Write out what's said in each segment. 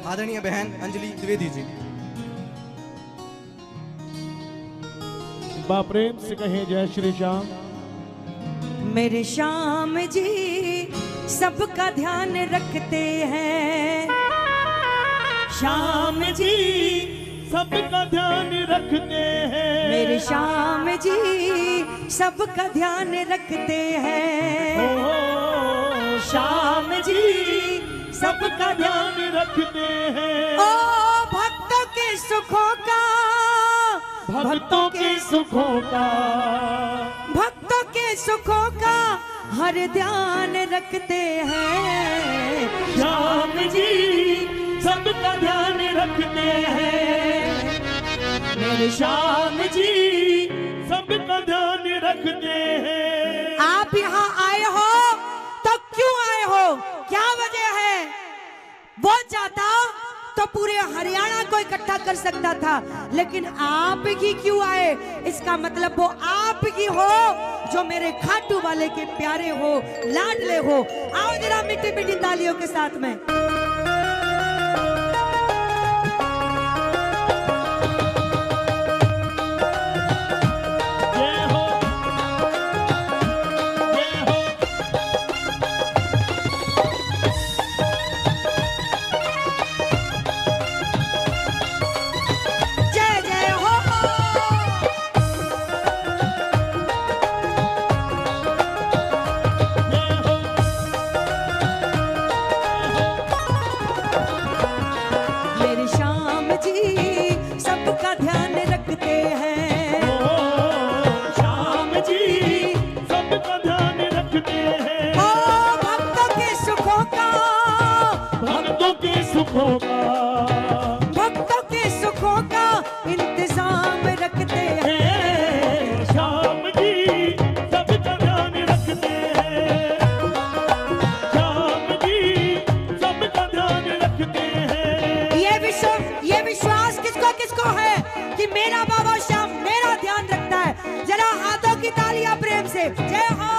आदरणीय बहन अंजलि द्विवेदी जी। बा प्रेम से कहें जय श्री श्याम। मेरे श्याम जी सबका ध्यान रखते हैं, श्याम जी सबका ध्यान रखते हैं, मेरे श्याम जी सबका ध्यान रखते हैं, श्याम जी सबका ध्यान रखते हैं। ओ भक्तों के सुखों का, भक्तों के सुखों का, भक्तों के सुखों का हर ध्यान रखते हैं, श्याम जी सबका ध्यान रखते हैं, मेरे श्याम जी सबका ध्यान रखते हैं। आप यहाँ आए हो तो क्यों आए हो, क्या वजह है? वो चाहता तो पूरे हरियाणा को इकट्ठा कर सकता था, लेकिन आप ही क्यों आए? इसका मतलब वो आप ही हो जो मेरे खाटू वाले के प्यारे हो, लाडले हो। आओ जरा मीठी मीठी तालियों के साथ में। भक्तों के सुखों का इंतजाम रखते हैं, श्याम जी सबका ध्यान रखते हैं, श्याम जी सबका ध्यान रखते हैं। ये विश्वास किसको किसको है कि मेरा बाबा श्याम मेरा ध्यान रखता है? जरा हाथों की तालियां प्रेम से। जय हो।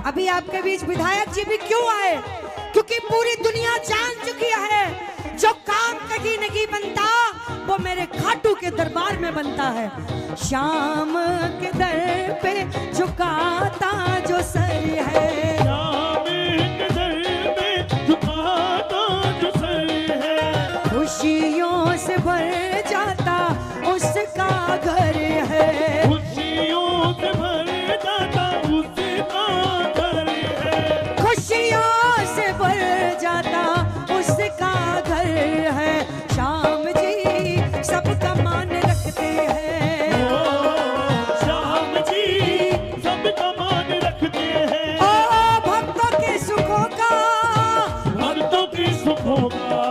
अभी आपके बीच विधायक जी भी क्यों आए? क्योंकि पूरी दुनिया जान चुकी है जो काम कहीं नहीं बनता वो मेरे खाटू के दरबार में बनता है। श्याम के दर पे झुकाता जो सर है, श्याम के दर पे झुकाता जो सर है, खुशियों से भर जाता उसका घर है, खुशियों से भर जाता उसका घर है, खुशियों से भर जाता उसका घर है। श्याम जी सबका मान रखते हैं, श्याम जी सबका मान रखते हैं, ओ भक्तों के सुखों का, भक्तों के सुखों का,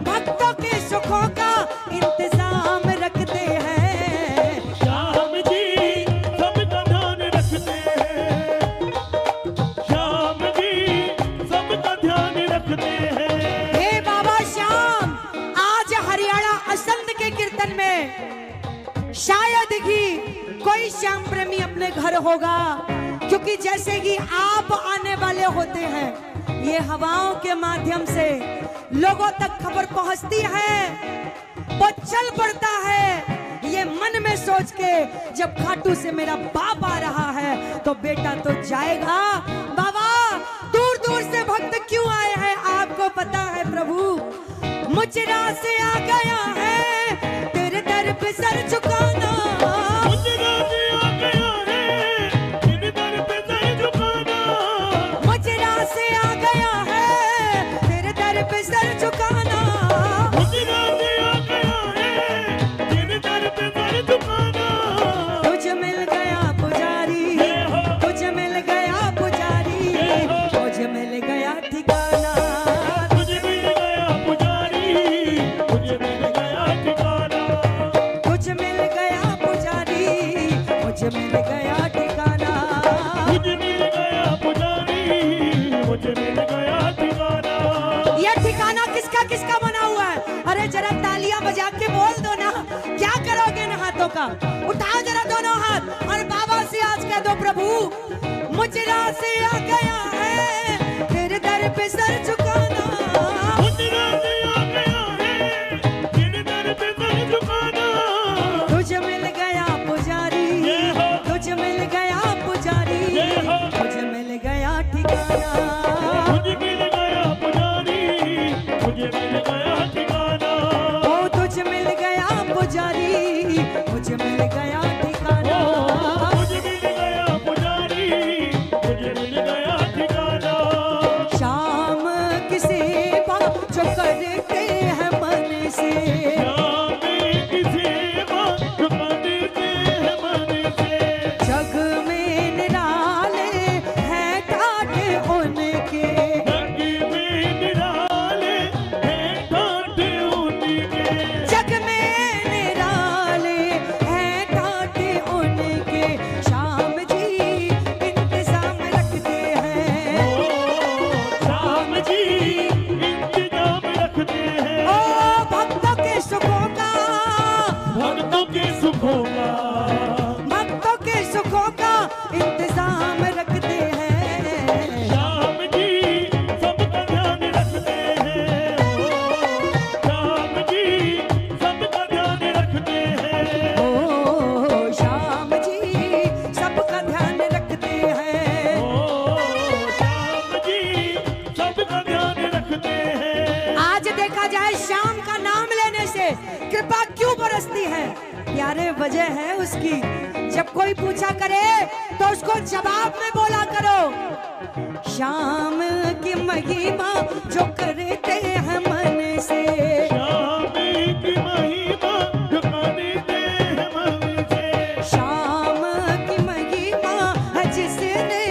भक्तों के सुखों का इंतजाम रखते हैं। श्याम जी सबका ध्यान रखते हैं, श्याम जी सबका ध्यान रखते हैं। हे बाबा श्याम, आज हरियाणा असंध के कीर्तन में शायद ही कोई श्याम प्रेमी अपने घर होगा, क्योंकि जैसे ही आप आने वाले होते हैं ये हवाओं के माध्यम से लोगों तक खबर पहुंचती है, वो चल पड़ता है ये मन में सोच के, जब खाटू से मेरा बाप आ रहा है तो बेटा तो जाएगा। बाबा दूर दूर से भक्त क्यों आए हैं आपको पता है प्रभु? मुजरा से आ गया है तेरे दर पे सर झुकाना, मुजरा से आ गया है तेरे दर पे सर झुकाना, मुजरा से आ गया है तेरे दर पे सर झुकाना, मुजरा से आ गया है तेरे दर पे सर झुकाना। तुझ मिल गया पुजारी, तुझ मिल गया पुजारी, तुझ मिल गया ठिकाना, तुझे मिल गया पुजारी, तुझे मिल गया ठिकाना, तुझ मिल गया पुजारी, मुझे मिल गया ठिकाना। तुझे मिल गया पुजारी, मुझे मिल गया ठिकाना। ये ठिकाना किसका किसका बना हुआ है? अरे जरा तालियां बजा के बोल दो ना, क्या करोगे इन हाथों का? उठाओ जरा दोनों हाथ और बाबा से आज कह दो प्रभु मुजरा से आ गया है तेरे दर पे सर झुकाना, मुजरा से आ गया है तेरे दर पे सर झुकाना। तुझ मिल गया पुजारी, तुझ मिल गया पुजारी, तुझ मिल गया ठिकाना, तुझे मिल गया पुजारी, मुझे मिल गया ठिकाना, ओ तुझ मिल गया पुजारी, मुझे मिल गया ठिकाना। मुझे मिल गया पुजारी, मुझे मिल गया ठिकाना। शाम की सेवा जो करते हैं मन से, श्याम की सेवा जो करते हैं मन से, जग में निराले हैं ठाठ उनके, जग में निराले हैं ठाठ उनके, जग में निराले हैं ठाठ उनके। शाम जी इंतजाम रखते हैं, श्याम जी इंतजाम रखते हैं, ओ भक्तों के सुखों का, भक्तों के सुखों का, भक्तों के सुखों का इंतजाम रखते हैं। श्याम जी सबका ध्यान रखते हैं, श्याम जी सबका ध्यान रखते हैं, ओ श्याम जी सबका ध्यान रखते हैं। श्याम जी सबका ध्यान रखते हैं। आज देखा जाए श्याम का नाम लेने से कृपा क्यों बरसती है? प्यारे वजह है उसकी, जब कोई पूछा करे तो उसको जवाब में बोला करो श्याम की महिमा जो करते हैं मन से, श्याम की महिमा जो करते हैं मन से, श्याम की महिमा है जिसने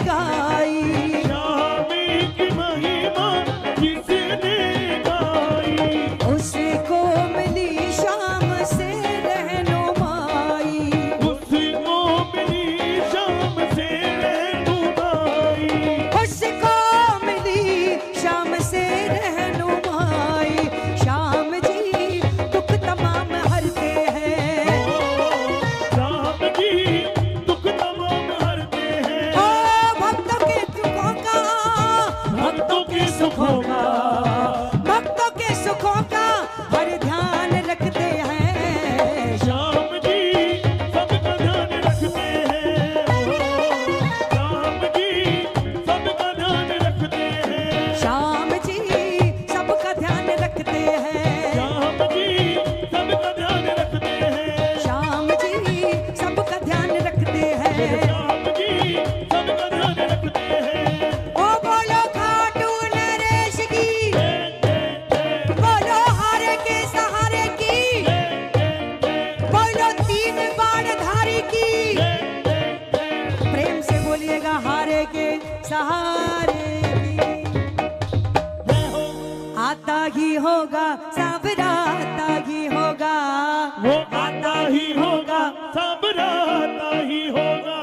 गाई, श्याम की महिमा जिसने गाई, उसको मिली शाम से रहनुमाई, उसको मिली शाम से रहनुमाई, उसको मिली शाम से रहनुमाई। श्याम जी दुख तमाम हरते हैं, श्याम जी दुख तमाम हरते हैं, ओ भक्तों के दुखों का, भक्तों के सुखों का, भक्तों के सुखों का हर ध्यान रखते हैं। श्याम जी सबका ध्यान रखते हैं, श्याम जी सबका ध्यान रखते हैं, श्याम जी सबका ध्यान रखते हैं, श्याम जी सबका ध्यान रखते हैं, श्याम जी सबका ध्यान रखते हैं। श्याम जी सबका ध्यान रखते हैं। ओ बोलो खाटू नरेश की, बोलो हारे के सहारे की, बोलो तीन बाण धारी की, प्रेम से बोलिएगा हारे के सहारे की। आता ही होगा सावरा, आता ही होगा, वो आता ही होगा, साबरा आता ही होगा,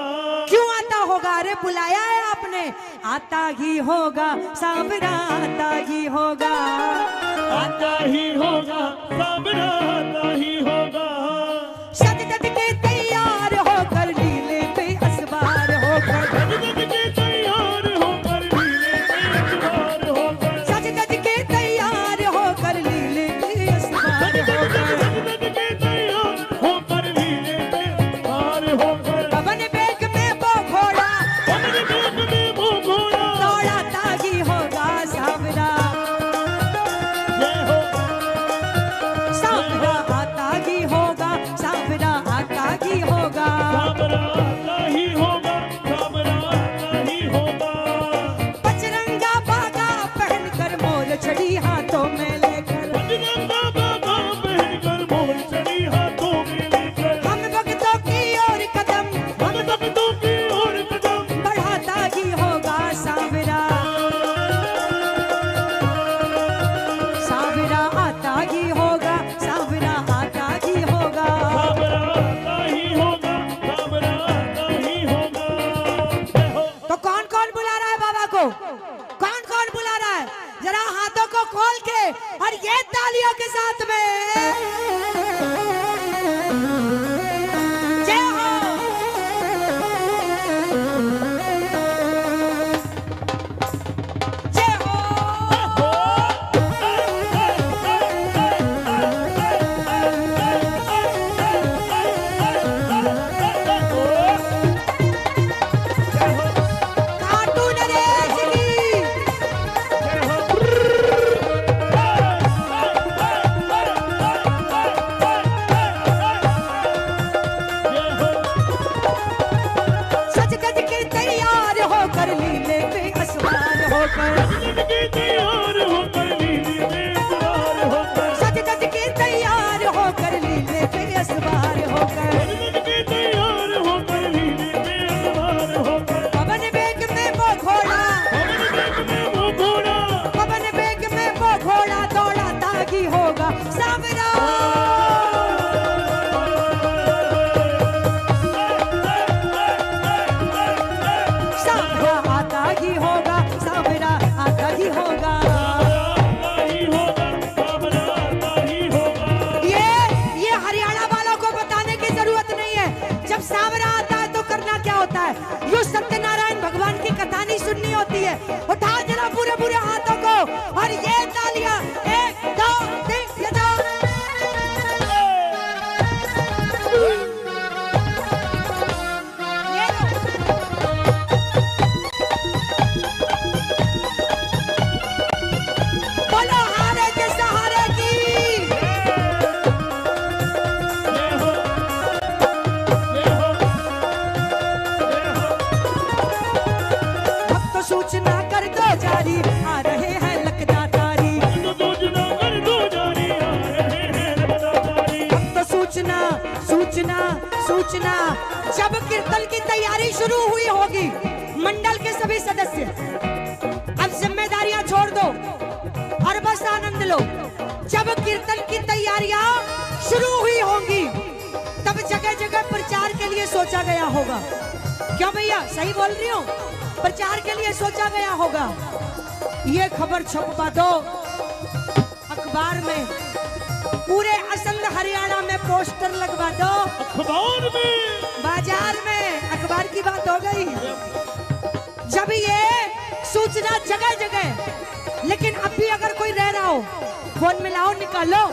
क्यों आता होगा? अरे बुलाया है आपने, आता ही होगा सावरा, आता ही होगा, आता ही होगा, साबरा आता ही होगा, सज धज के तैयार होकर लीले पे होकर, सज के तैयार होकर लीले में सवार होकर, सज धज के तैयार होकर लीले पे सवार होकर, सज के तैयार होकर लीले में सवार होकर, पवन वेग में वो घोड़ा, पवन वेग में वो घोड़ा, पवन वेग में वो घोड़ा दौड़ा तागी होगा सांवरा। सांवरा आता ही होगा, सांवरा आता ही होगा। आता ही होगा, सांवरा आता ही होगा। ये हरियाणा वालों को बताने की जरूरत नहीं है। जब सांवरा आता है तो करना क्या होता है? यू सत्यनारायण भगवान की कथा नहीं सुननी होती है। उठा जरा पूरे पूरे हाथों को और ये तालियां, 1 2 3 ये जाओ। ये बोलो हारे के सहारे की। जय हो, जय हो, जय हो। अब तो सूचना कर दो जारी, आ रहे हैं लखदातारी। तो सूचना कर दो जारी, आ रहे हैं लखदातारी। अब तो सूचना सूचना सूचना, जब कीर्तन की तैयारी शुरू हुई होगी, मंडल के सभी सदस्य अब जिम्मेदारियां छोड़ दो और बस आनंद लो। जब कीर्तन की तैयारियां शुरू हुई होंगी, तब जगह जगह प्रचार के लिए सोचा गया होगा। क्यों भैया, सही बोल रही हूँ? प्रचार के लिए सोचा गया होगा। ये खबर छपवा दो अखबार में, पूरे असंध हरियाणा में पोस्टर लगवा दो, अखबार में, बाजार में। अखबार की बात हो गई। जब ये सूचना जगह जगह, लेकिन अब भी अगर कोई रह रहा हो, फोन मिलाओ, निकालो।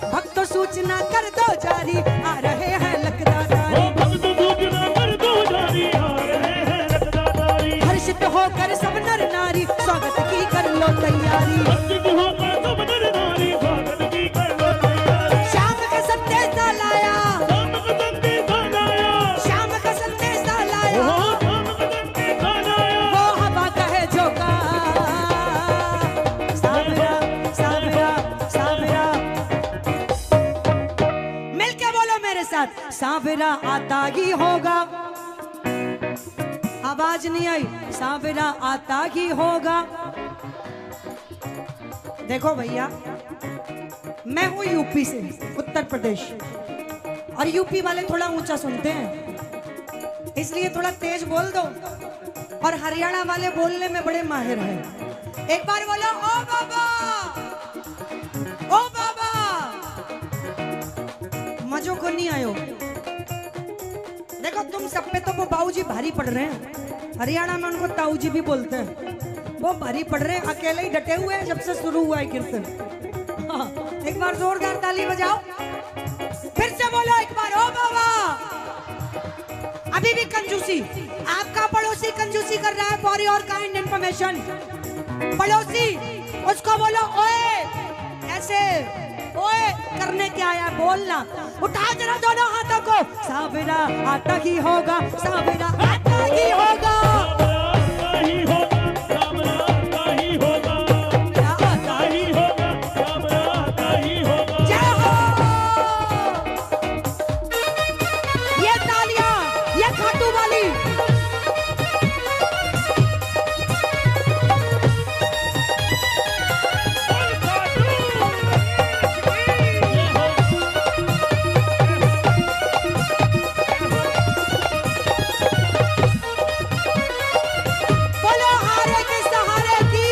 भक्त सूचना कर दो जारी, आ रहे हैं लखदातारी। ओ भक्त सूचना कर दो जारी, आ रहे हैं लखदातारी। हर्षित होकर सब नर नारी, स्वागत की कर लो तैयारी। हर्षित होकर सब नर नारी, स्वागत की कर लो तैयारी। शाम का संदेशा लाया, शाम का संदेशा लाया, शाम का संदेशा लाया, ओ शाम का संदेशा लाया। वो हवा कहे जोगा। सांवरा सांवरा सांवरा, मिलके बोलो मेरे साथ, सांवरा आता ही होगा। आवाज नहीं आई, सांवरा आता ही होगा। देखो भैया, मैं हूं यूपी से, उत्तर प्रदेश, और यूपी वाले थोड़ा ऊंचा सुनते हैं, इसलिए थोड़ा तेज बोल दो। और हरियाणा वाले बोलने में बड़े माहिर हैं। एक बार बोलो, ओ बाबा, ओ बाबा। मजो को नहीं आयो। देखो तुम सब पे तो वो बाबूजी भारी पड़ रहे हैं। हरियाणा में उनको ताऊजी भी बोलते हैं। वो भारी पड़ रहे हैं, अकेले ही डटे हुए हैं जब से शुरू हुआ है कीर्तन। हाँ, एक बार जोरदार ताली बजाओ, फिर से बोलो एक बार, ओ बाबा। अभी भी कंजूसी, आपका पड़ोसी कंजूसी कर रहा है। फॉर योर काइंड इन्फॉर्मेशन, पड़ोसी उसको बोलो ओए, ऐसे ओए करने क्या आया, बोलना। उठा जरा दोनों हाथों को, सांवरा आता ही होगा, सांवरा आता ही होगा। आता ही होगा, सांवरा आता ही होगा, आता ही होगा, सांवरा आता ही होगा। जय हो। ये तालियां, ये खाटू वाली। बोलो हारे के सहारे की।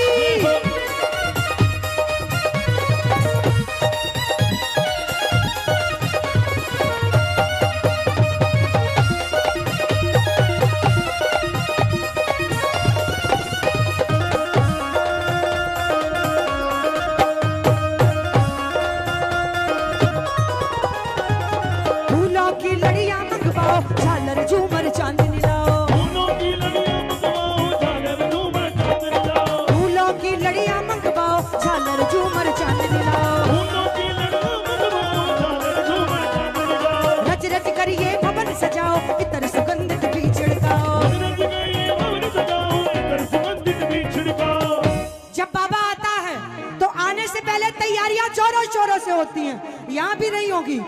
चोरों से होती हैं, यहाँ भी नहीं होगी।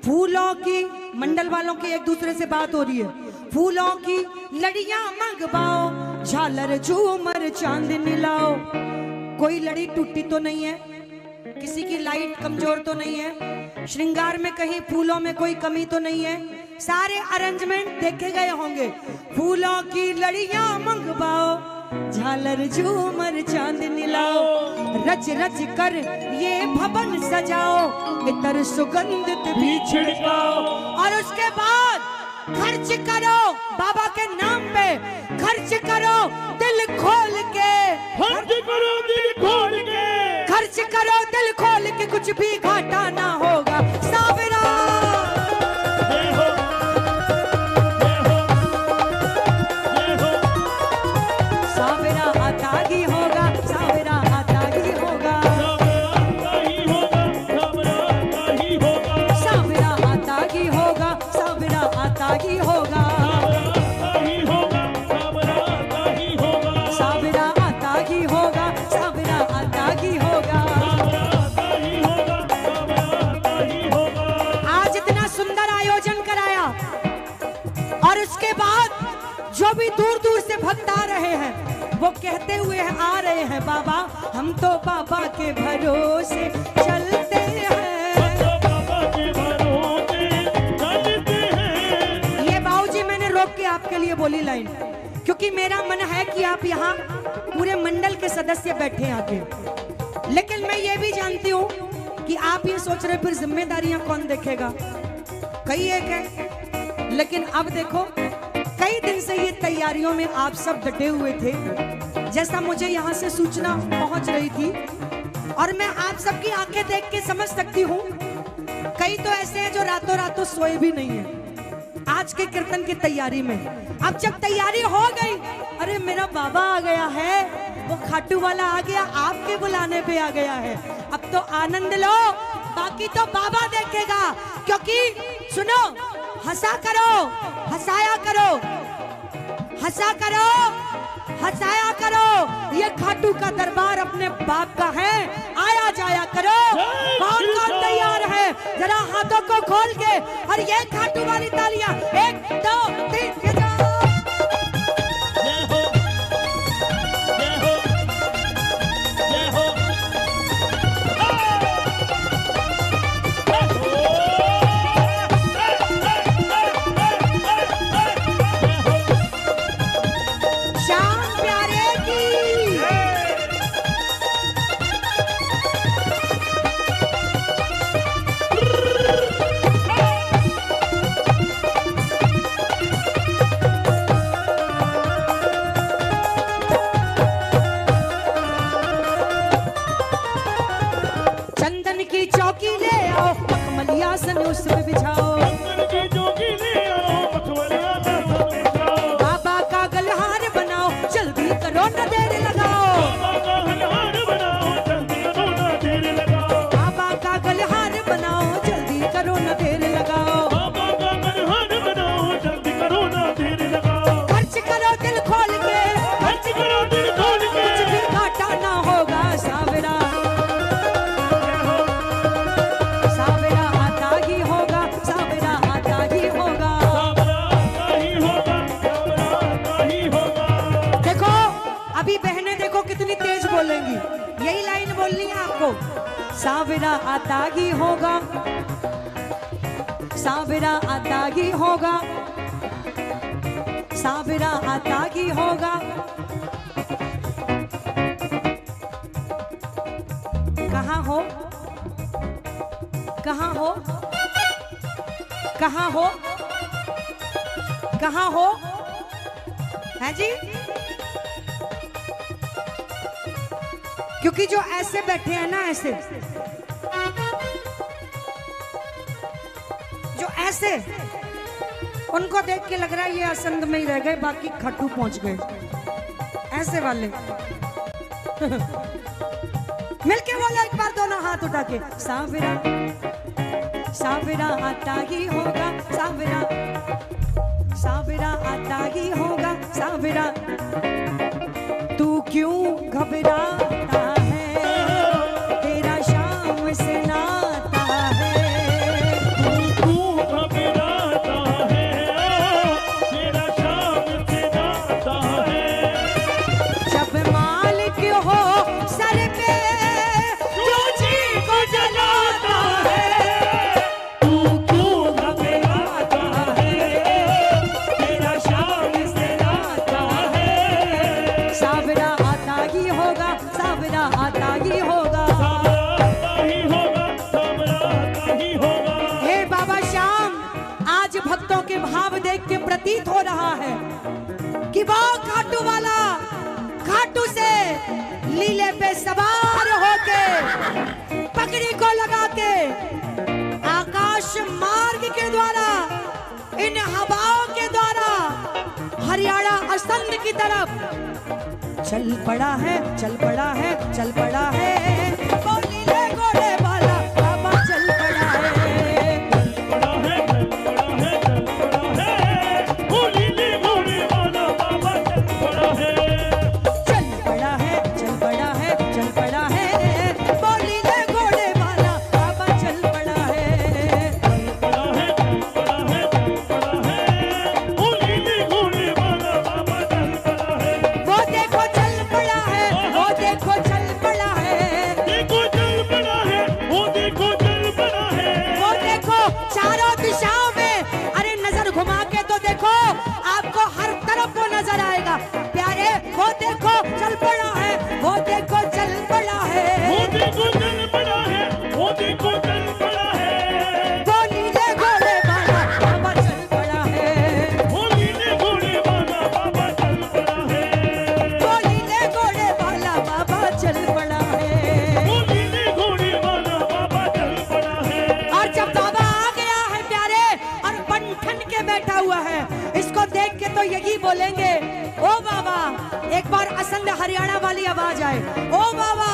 फूलों की मंडल वालों की एक दूसरे से बात हो रही है। फूलों की लड़ियां मंगवाओ, झालर झूमर चांदनी लाओ। कोई लड़ी टूटी तो नहीं है, किसी की लाइट कमजोर तो नहीं है, श्रृंगार में कहीं फूलों में कोई कमी तो नहीं है, सारे अरेंजमेंट देखे गए होंगे। फूलों की लड़ियां मंगवाओ, झालर झूमर चांदनी लाओ। रच रच कर ये भवन सजाओ, इतर सुगंधित भी छिड़काओ। और उसके बाद खर्च करो बाबा के नाम पे, खर्च करो दिल खोल के, खर्च करो दिल खोल के, खर्च करो दिल खोल के, कुछ भी घाटा ना होगा। सावरा जय हो, जय हो, जय हो। सावरा आता ही होगा, सावरा आता ही होगा, सावरा आता ही होगा, सावरा आता ही होगा, सावरा आता ही होगा, सावरा आता ही होगा, सावरा आता ही होगा। आज इतना सुंदर आयोजन कराया और उसके बाद जो भी दूर दूर से भक्त आ रहे हैं वो कहते हुए आ रहे हैं, बाबा हम तो बाबा के भरोसे चलते हैं। ये बाबूजी मैंने रोक के आपके लिए बोली लाइन, क्योंकि मेरा मन है कि आप यहाँ पूरे मंडल के सदस्य बैठे आके, लेकिन मैं ये भी जानती हूँ कि आप ये सोच रहे फिर जिम्मेदारियां कौन देखेगा। कई एक है, लेकिन अब देखो कई दिन से ये तैयारियों में आप सब डटे हुए थे। जैसा मुझे यहाँ से सूचना पहुंच रही थी और मैं आप सबकी आंखें देख के समझ सकती हूँ, कई तो ऐसे हैं जो रातों रातों सोए भी नहीं है आज के कीर्तन की तैयारी में। अब जब तैयारी हो गई, अरे मेरा बाबा आ गया है, वो खाटू वाला आ गया, आपके बुलाने पे आ गया है, अब तो आनंद लो, बाकी तो बाबा देखेगा। क्योंकि सुनो, हंसा करो, हंसाया करो, हंसा करो, हंसाया करो। ये खाटू का दरबार अपने बाप का है, आया जाया करो। कौन कौन तैयार है जरा हाथों को खोल के, और ये खाटू वाली तालियां, 1 2 3 के जाओ। जय हो, जय हो, जय हो। श्याम प्यारे की चंदन की चौकी ले आओ, मखमली आसन उस पे बिछाओ। बाबा का गलहार बनाओ, जल्दी करो न देर लगाओ। बाबा का गलहार बनाओ, जल्दी करो न देर लगाओ। खर्च करो दिल खोल के, कुछ भी घाटा ना होगा। सावरा सावरा आता ही होगा, सावरा आता ही होगा। देखो अभी बहनें देखो कितनी तेज बोलेंगी, यही लाइन बोलनी है आपको। सावरा आता ही होगा, सावरा आता ही होगा, सावरा आता ही होगा। कहाँ हो, कहाँ हो, कहाँ हो, कहाँ हो, है जी? क्योंकि जो ऐसे बैठे हैं ना, ऐसे जो ऐसे, उनको देख के लग रहा है ये असंध में ही रह गए, बाकी खट्टू पहुंच गए। ऐसे वाले मिलके बोला एक बार, दोनों हाथ उठा के, सावरा सावरा आता ही होगा, सावरा सावरा आता ही होगा। सावरा तू क्यों घबराता है, तेरा शाम से ना प्रतीत हो रहा है कि वो खाटू वाला खाटू से लीले पे सवार होके पगड़ी को लगा के आकाश मार्ग के द्वारा इन हवाओं के द्वारा हरियाणा असंध की तरफ चल पड़ा है, चल पड़ा है, चल पड़ा है। वो नीले घोड़े वाला बाबा चल पड़ा है, बड़ा है, बड़ा है, बड़ा है। वो नीले घोड़े वाला बाबा चल पड़ा है। चल पड़ा है, चल पड़ा है, चल पड़ा है। वो नीले घोड़े वाला बाबा चल पड़ा है, बड़ा है, बड़ा है, बड़ा है। वो नीले घोड़े वाला बाबा चल पड़ा है। वो देखो चल पड़ा है, वो देखो चल पड़ा है, देखो चल पड़ा है, वो देखो चल पड़ा है। वो देखो चारों दिशाओं में। अरे नजर घुमा के तो देखो, आपको हर तरफ वो नजर आएगा प्यारे। वो देखो चल पड़ा है, वो देखो चल पड़ा है। वो देखो चल पड़ा है, वो देखो चल पड़ा है। वो नीले घोड़े वाला बाबा चल पड़ा है, वो नीले घोड़े वाला बाबा चल पड़ा है। वो नीले घोड़े वाला बाबा चल पड़ा है। वो नीले घोड़े वाला बाबा चल पड़ा है। और जब बाबा आ गया है प्यारे और बंठन के बैठा हुआ है, इसको देख के तो यही बोलेंगे, ओ बाबा। एक बार असंध हरियाणा वाली आवाज आए, ओ बाबा।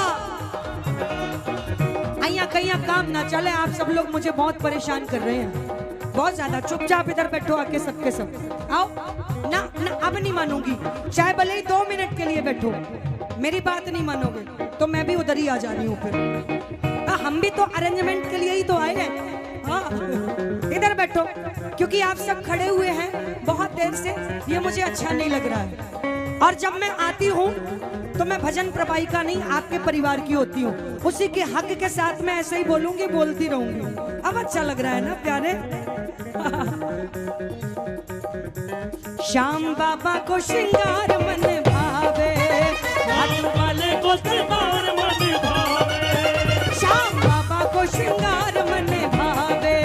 अइया कहीं काम ना चले, आप सब लोग मुझे बहुत परेशान कर रहे हैं, बहुत ज्यादा। चुपचाप इधर बैठो आके सबके सब आओ ना, ना अब नहीं मानूंगी, चाहे भले ही 2 मिनट के लिए बैठो, मेरी बात नहीं मानोगे तो मैं भी उधर ही आ जा रही हूँ फिर। हम भी तो अरेंजमेंट के लिए ही तो आए हैं। हाँ इधर बैठो, क्योंकि आप सब खड़े हुए हैं बहुत देर से, ये मुझे अच्छा नहीं लग रहा है। और जब मैं आती हूँ तो मैं भजन प्रभाविका नहीं, आपके परिवार की होती हूँ, उसी के हक के साथ मैं ऐसे ही बोलूंगी, बोलती रहूंगी। अब अच्छा लग रहा है ना प्यारे। श्याम बाबा को श्रृंगार मन भावे, हाथ वाले को त्रिपार मन भावे। श्याम बाबा को श्रृंगार मन भावे,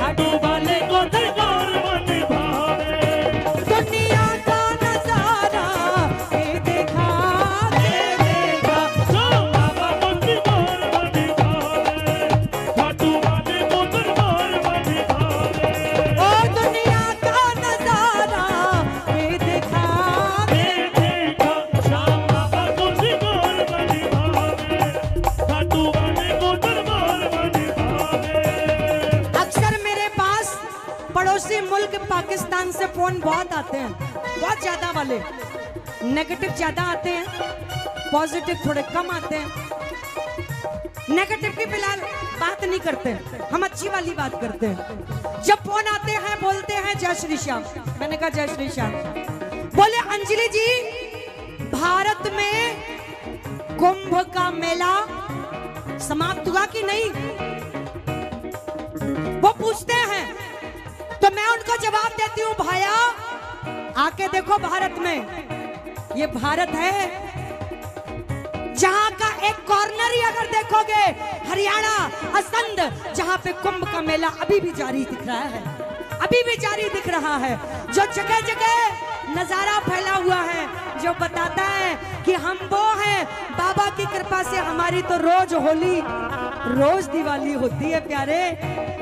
हाथों वाले को त्रिपार मन भावे। दुनिया का नजारा ये देखा, ये देखा। श्याम बाबा को त्रिपार मन भावे। हाथों वाले को त्रिपार मन भावे। ओ दुनिया का नजारा ये देखा, ये देखा श्याम बाबा को त्रिपार मन भावे। हाथों वाले को त्रिपार मन भावे। अक्सर मेरे पास पड़ोसी मुल्क पाकिस्तान से फोन बहुत आते हैं, बहुत ज्यादा वाले। नेगेटिव ज्यादा आते हैं, पॉजिटिव थोड़े कम आते हैं। नेगेटिव की फिलहाल बात नहीं करते, हम अच्छी वाली बात करते हैं। जब फोन आते हैं बोलते हैं जय श्री श्याम, मैंने कहा जय श्री श्याम। बोले अंजलि जी, भारत में कुंभ का मेला समाप्त हुआ कि नहीं, वो पूछते हैं। तो मैं उनको जवाब देती हूँ, भाया आके देखो भारत में, ये भारत है जहां का एक कॉर्नर ही अगर देखोगे, हरियाणा असंध, जहां पे कुंभ का मेला अभी भी जारी दिख रहा है, अभी भी जारी दिख रहा है। जो जगह जगह नजारा फैला हुआ है, जो बताता है कि हम वो हैं, बाबा की कृपा से हमारी तो रोज होली, रोज दिवाली होती है प्यारे,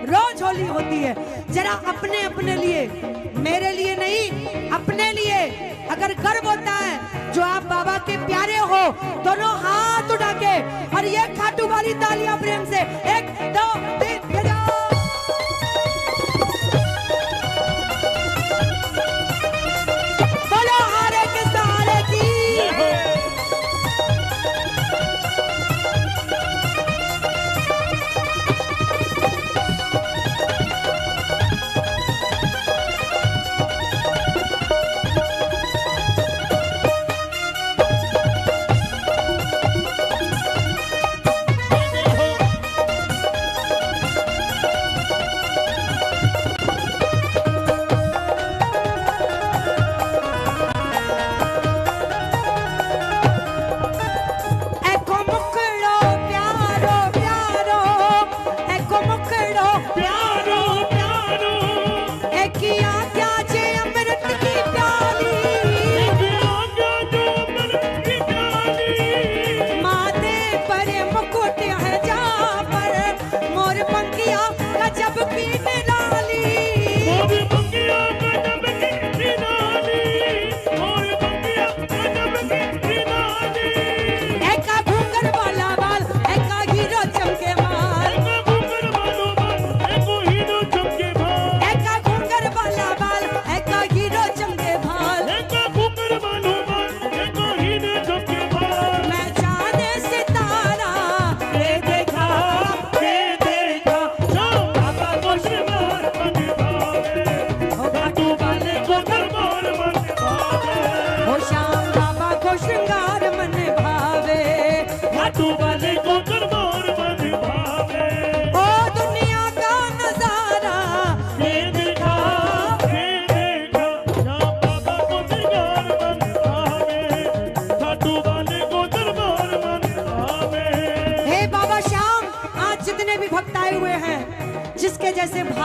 रोज होली होती है। जरा अपने अपने लिए, मेरे लिए नहीं, अपने लिए अगर गर्व होता है, जो आप बाबा के प्यारे हो, दोनों हाथ उठा के और ये खाटू वाली तालियां प्रेम से 1 2 3 बजाओ। बोलो हारे के सहारे की।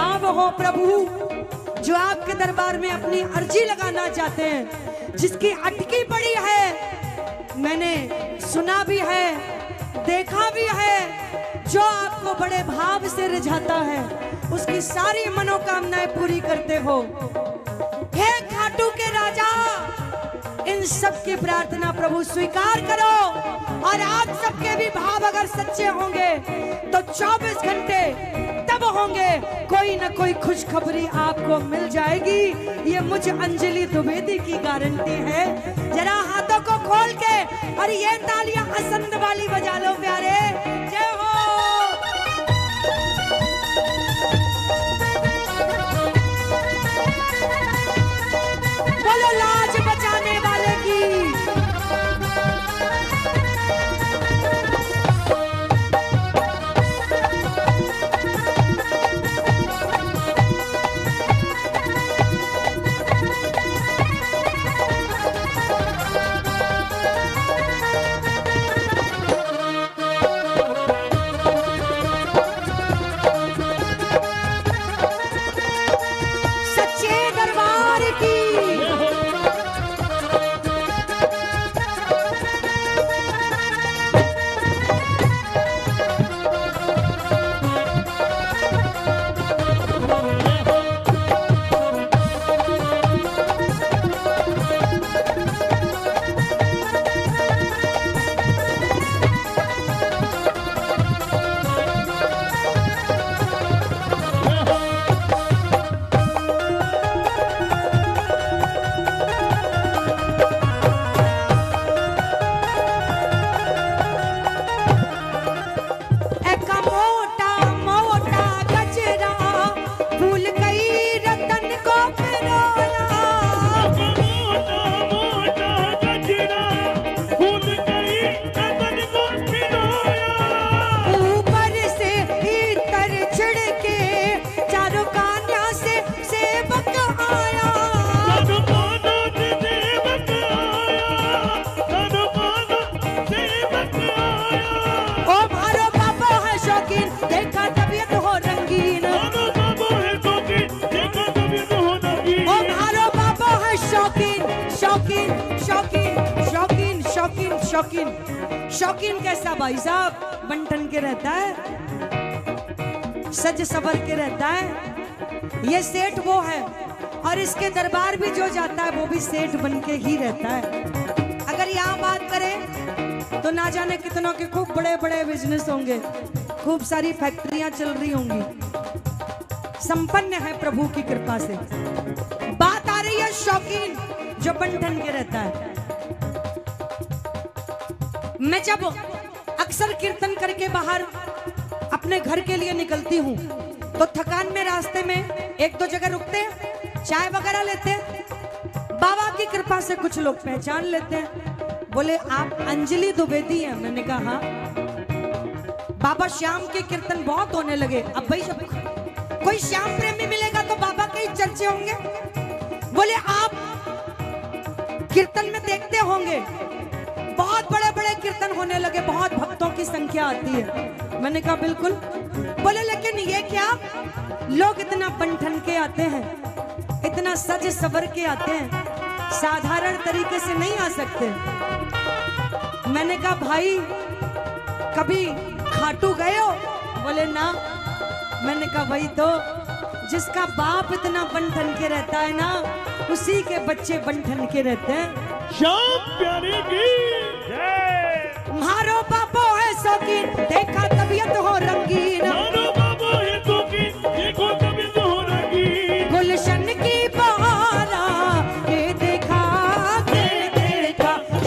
भाव हो प्रभु जो आपके दरबार में अपनी अर्जी लगाना चाहते हैं, जिसकी अटकी पड़ी है, मैंने सुना भी है, देखा भी है, जो आपको बड़े भाव से रिझाता है उसकी सारी मनोकामनाएं पूरी करते हो। हे खाटू के राजा, इन सब की प्रार्थना प्रभु स्वीकार करो, और आप सबके भी भाव अगर सच्चे होंगे तो 24 घंटे तब होंगे कोई ना कोई खुशखबरी आपको मिल जाएगी। ये मुझे अंजलि द्विवेदी की गारंटी है। जरा हाथों को खोल के और ये तालियां असंद वाली बजा लो प्यारे। जय हो। बोलो लाज बचाने वाले की। शौकीन शौकीन कैसा भाई साहब? बंठन के रहता है, सज सवर के रहता है। ये सेठ वो है, और इसके दरबार भी जो जाता है वो भी सेठ बन के ही रहता है। अगर यहाँ बात करें तो ना जाने कितनों के खूब बड़े बड़े बिजनेस होंगे, खूब सारी फैक्ट्रियां चल रही होंगी, संपन्न है प्रभु की कृपा से। बात आ रही है शौकीन जो बंठन के रहता है। मैं जब अक्सर कीर्तन करके बाहर अपने घर के लिए निकलती हूँ तो थकान में रास्ते में एक दो जगह रुकते हैं, चाय वगैरह लेते हैं। बाबा की कृपा से कुछ लोग पहचान लेते हैं, बोले आप अंजलि द्विवेदी हैं। मैंने कहा हाँ। बाबा श्याम के कीर्तन बहुत होने लगे। अब भाई जब कोई श्याम प्रेमी मिलेगा तो बाबा के ही चर्चे होंगे। बोले आप कीर्तन में देखते होंगे बहुत बड़े बड़े कीर्तन होने लगे, बहुत भक्तों की संख्या आती है। मैंने कहा बिल्कुल। बोले लेकिन ये क्या, लोग इतना बंठन के आते हैं, इतना सज सवर के आते हैं, साधारण तरीके से नहीं आ सकते। मैंने कहा भाई कभी खाटू गए हो? बोले ना। मैंने कहा वही तो, जिसका बाप इतना बंठन के रहता है ना, उसी के बच्चे बंठन के रहते हैं। श्याम प्यारे की मारो बाबो है शौकीन, देखा तबीयत हो रंगीन। मारो बाबो है शौकीन, देखो तबीयत हो रंगीन। गुलशन की बहारा के देखा,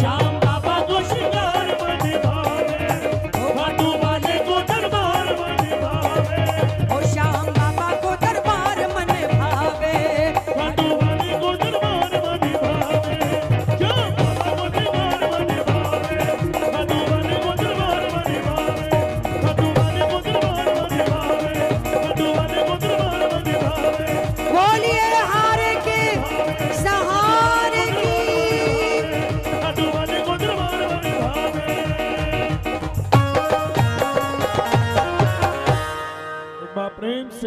श्याम बाबा को श्रृंगार मन भावे, खाटू वाले को दरबार मन भावे। ओ श्याम बाबा को दरबार मन भावे, खाटू वाले को दरबार मन भावे। श्याम बाबा को दरबार मन भावे, खाटू वाले को दरबार मन भावे, खाटू वाले को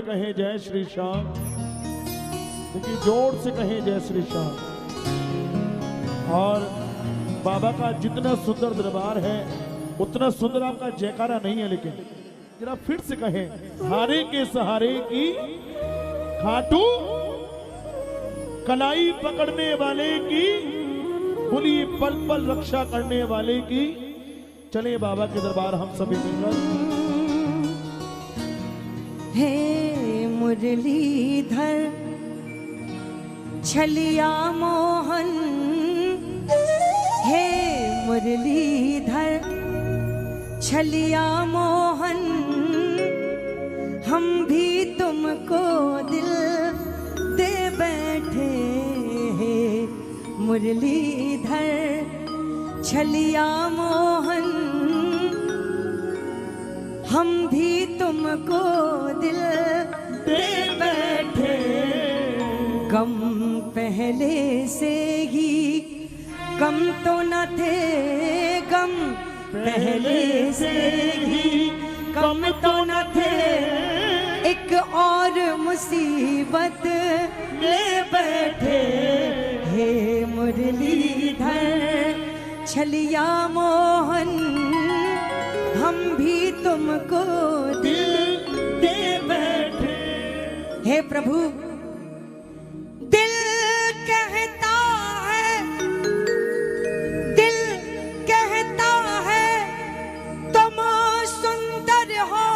कहें जय श्री श्याम, देखिए जोर से कहें जय श्री श्याम। और बाबा का जितना सुंदर दरबार है उतना सुंदर आपका जयकारा नहीं है, लेकिन जरा फिर से कहें, हारे के सहारे की खाटू, कलाई पकड़ने वाले की, बुली पल पल रक्षा करने वाले की। चले बाबा के दरबार हम सभी मिलकर। हे मुरलीधर छलिया मोहन, हे मुरलीधर छलिया मोहन, हम भी तुमको दिल दे बैठे। हे मुरलीधर छलिया मोहन, हम भी तुमको दिल दे बैठे। कम पहले से ही कम तो न थे, गम पहले से ही कम तो न थे, एक और मुसीबत ले बैठे। हे मुरलीधर छलिया मोहन, हम भी तुमको दिल दे बैठे। हे प्रभु, दिल कहता है, दिल कहता है तुम सुंदर हो,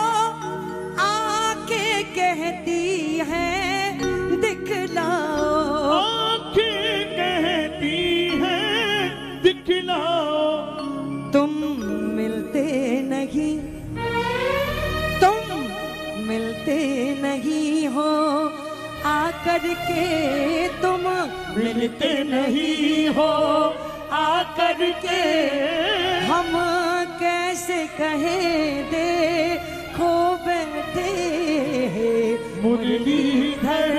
आंखें कहती है दिखलाओ। आंखें कहती है दिखलाओ। तुम मिलते नहीं, तुम मिलते नहीं हो, आकर के तुम मिलते नहीं हो, आकर के हम कैसे कहें देखो बैठे। मुरलीधर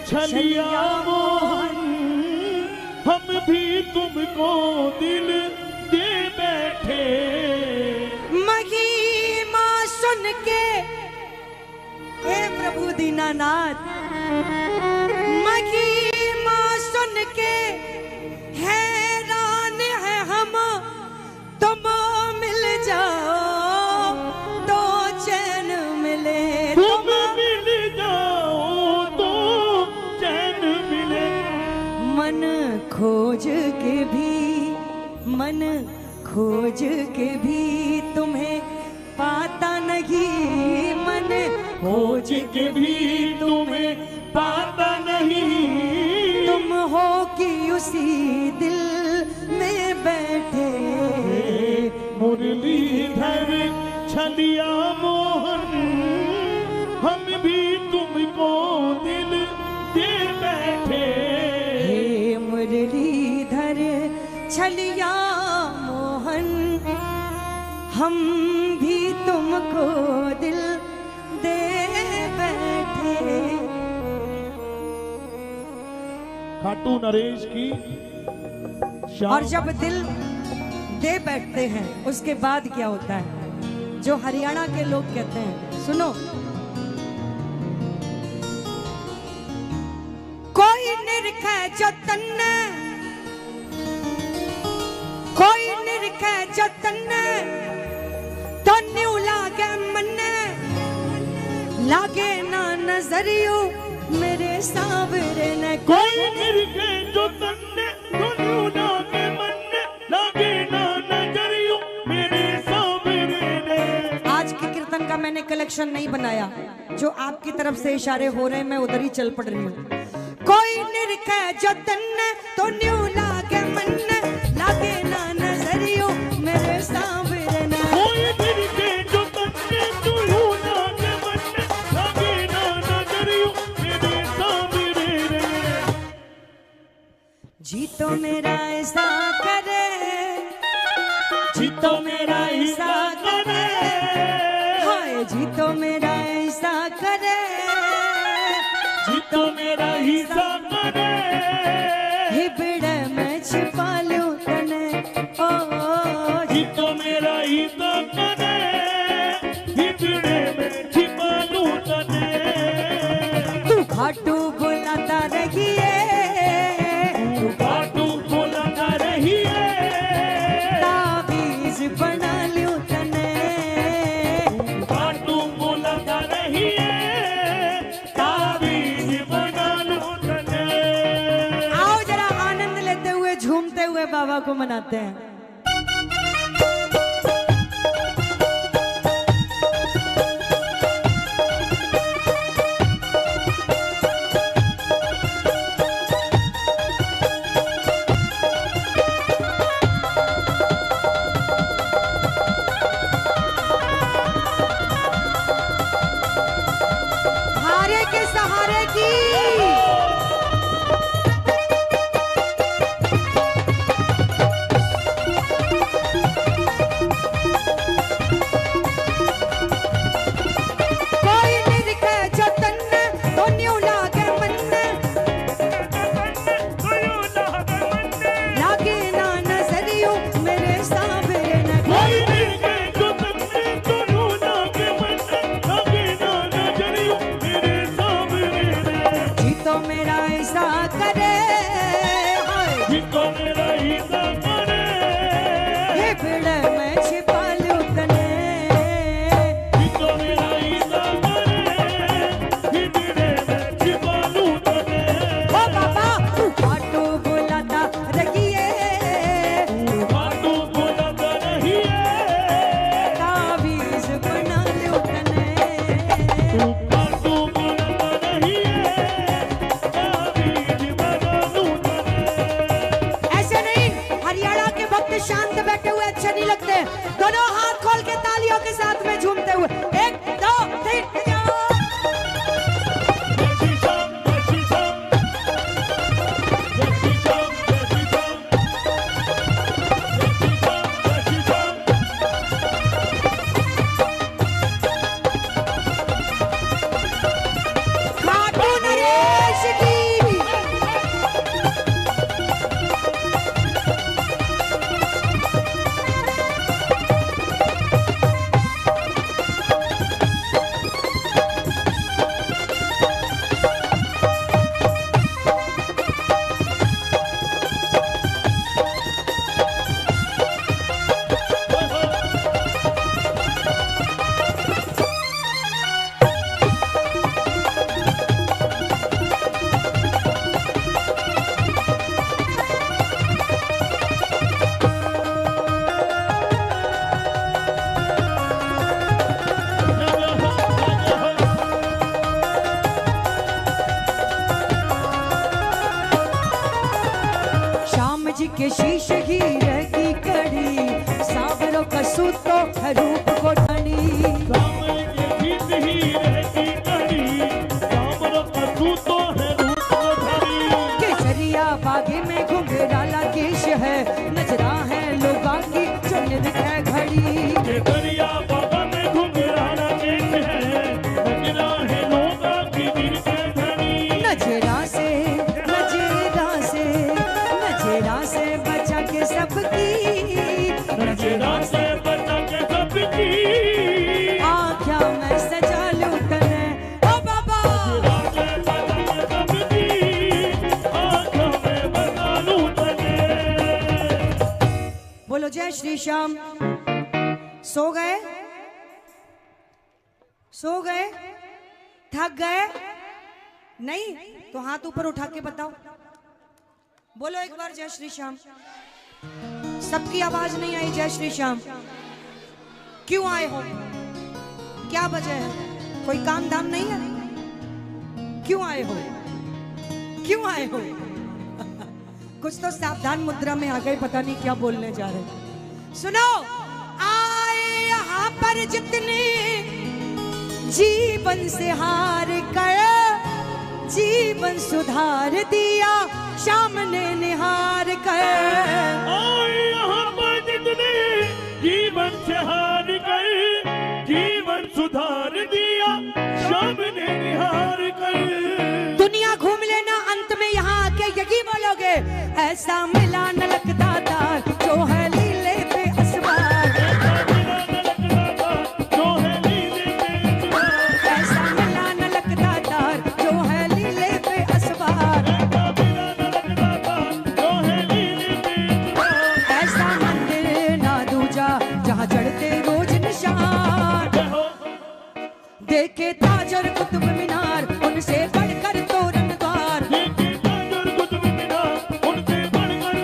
छलिया मोहन, हम भी तुमको दिल दे बैठे। महिमा सुन के, हे प्रभु दीनानाथ, महिमा सुन के हैरान है हम, तुम मिल जाओ तो चैन मिले। तुम मिल जाओ तो चैन मिले। मन खोज के भी, मन खोज के भी तुम्हें पाता नहीं, मन खोज के भी तुम्हें पाता नहीं। तुम हो कि उसी दिल में बैठे। मुरलीधर छलिया मोहन, हम भी तुमको दिल दे बैठे। हे मुरलीधर छलिया मोहन, हम भी तुमको दिल दे बैठे। खाटू नरेश की शाम। और जब दिल दे बैठते हैं उसके बाद क्या होता है, जो हरियाणा के लोग कहते हैं, सुनो। कोई निरखे जो तन्ने, कोई निरखे जो तन्ने, तो न्यू लागे मन्ने, लागे ना नजरियो मेरे सावरे ने। कोई निरखे जो तन्ने, तो न्यू लागे मन्ने, लागे ना नजरियो मेरे सावरे ने। आज के कीर्तन का मैंने कलेक्शन नहीं बनाया, जो आपकी तरफ से इशारे हो रहे हैं मैं उधर ही चल पड़ रही हूँ। कोई निरखे जो तन्ने, तो न्यू लागे मन्ने, लागे ना नजरियो मेरे सावरे ने। कोई निरखे जो तन्ने, तो न्यू लागे मन्ने, लागे ना नजरियो मेरे सावरे ने। जी तो मेरा ऐसा करे, जी तो मेरा ऐसा करे, हाय जी तो मेरा ऐसा करे, जी तो मेरा हिस्सा करे। हिबड़े में छिपा लूं तने, ओ जी तो मेरा हिस्सा करे, हिबड़े में छिपा लूं तने। झूमते हुए बाबा को मनाते हैं। हारे के सहारे की शांत बैठे हुए अच्छे नहीं लगते। दोनों हाथ खोल के तालियों के साथ में झूमते हुए 1 2 3 जाओ। के शीश हीरे की कड़ी सांवरों का सूतो रूप को ढानी केसरिया बागे में घुंघराला केश है नजरा है लोगा की चुनिर है घड़ी केसरिया बागा में घुंघराला केश है नजरा है लोगा की घड़ी नजरा से बचा के सबकी नजरा से बचा के सबकी आँखा मैं सजा लूं तने ओ बाबा नजरा से बचा के सबकी आँखा मैं बचा लूं तने। बोलो जय श्री श्याम। सो गए थक गए नहीं तो हाथ ऊपर उठा के बताओ। बोलो एक बार जय श्री श्याम। सबकी आवाज नहीं आई जय श्री श्याम। क्यों आए हो? क्या वजह है? कोई काम धाम नहीं है? क्यों आए हो? कुछ तो सावधान मुद्रा में आ गए, पता नहीं क्या बोलने जा रहे। सुनो, आए यहाँ पर जितने जीवन से हार कर जीवन सुधार दिया श्याम ने निहार कर। यहाँ पर जितने जीवन से हार कर जीवन सुधार दिया श्याम ने निहार कर। दुनिया घूम लेना, अंत में यहाँ आके यही बोलोगे, ऐसा मिला न लगता था जो है लीले पे असवार। ऐसा मिला न लगता था जो है लीले पे असवार। ऐसा मंदिर ना दूजा जहाँ चढ़ते रोज निशान। देखे ताजर कुतुब मीनार उनसे बढ़कर तोरण द्वार। देखे ताजर कुतुब मीनार उनसे बढ़कर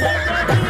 जय जय